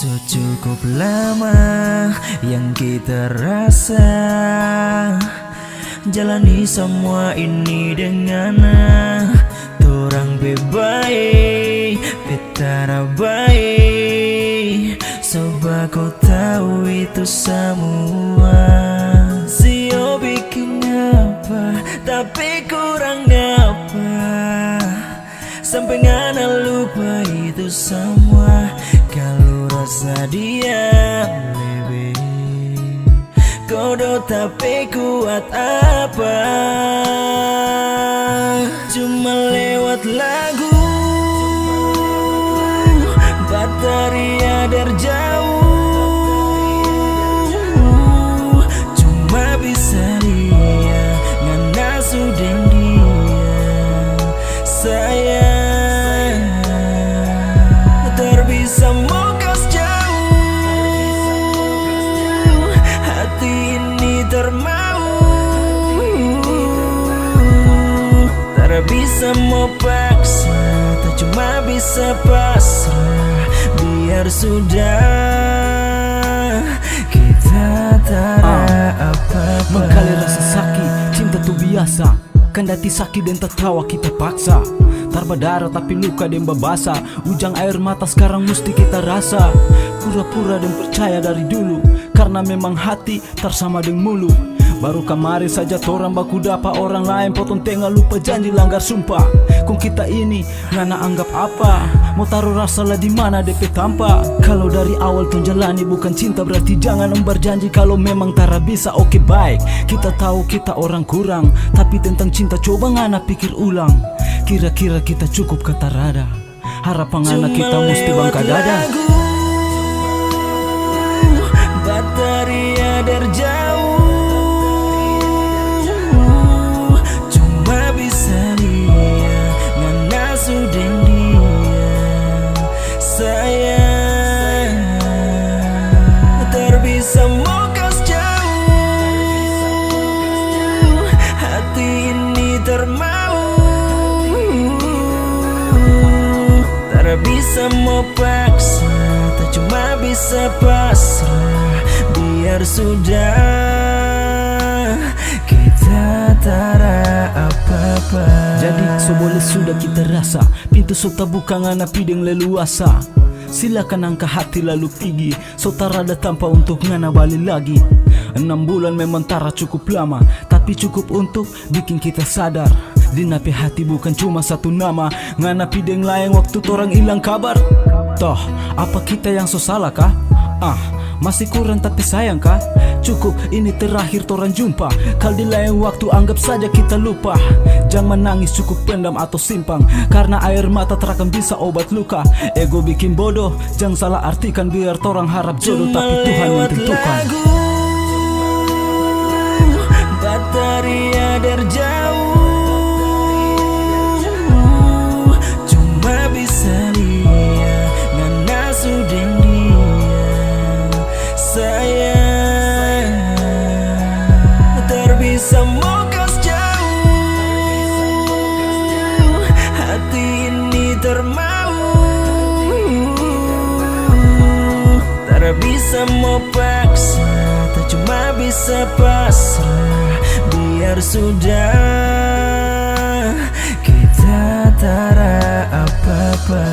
Secukup lama yang kita rasa, jalani semua ini dengan torang bebaik, betara baik. Sebab kau tahu itu semua. Sio bikin apa, tapi kurang apa, sampai ngana lupa itu semua. Kalau rasa dia lebih kodoh tapi kuat apa, cuma lewat lagu bataria dari jauh. Cuma bisa dia ngana sudah dia sayang, terbisa mokas jauh, hati ini termau, tak bisa mau paksa, tak cuma bisa pasrah. Biar sudah kita tak apa-apa. Mengalir rasa sakit, cinta tuh biasa. Kendati sakit dan tertawa kita paksa. Tarbadara tapi luka dan babasa. Ujang air mata sekarang mesti kita rasa. Pura-pura dan percaya dari dulu, karena memang hati tersama dengan mulut. Baru kemarin saja torang baku dapa orang lain potong tengah lupa janji langgar sumpah. Kung kita ini ngana anggap apa, mau taruh rasa lah di mana DP tampak. Kalau dari awal tuh jalani bukan cinta, berarti jangan embar janji kalau memang tara bisa. Oke baik, kita tahu kita orang kurang, tapi tentang cinta coba ngana pikir ulang. Kira-kira kita cukup kata rada, harapan anak kita mesti bangka dada. Bataria dari jauh, terbisa mokas jauh, hati ini termau, tak bisa mau paksa, tak cuma bisa pasrah. Biar sudah kita tara apa-apa. Jadi so boleh sudah kita rasa, pintu so terbuka ngana pideng leluasa. Silakan angka hati lalu pergi, so tarada tanpa untuk ngana balik lagi. 6 bulan memang tara cukup lama, tapi cukup untuk bikin kita sadar. Di napi hati bukan cuma satu nama, ngana pideng lain waktu torang hilang kabar. Toh, apa kita yang so salah kah? Masih kurang tapi sayang kah? Cukup ini terakhir torang jumpa, kal di lain waktu anggap saja kita lupa. Jangan menangis, cukup pendam atau simpang, karena air mata terakan bisa obat luka. Ego bikin bodoh, jangan salah artikan. Biar torang harap jodoh tapi Tuhan yang tentukan. Bataria dari jauh, cuma bisa dia ngana sudah dia sayang, terbisa mokas jauh, hati ini termau, tak bisa mau paksa, tak cuma bisa pasrah. Biar sudah kita tara apa-apa.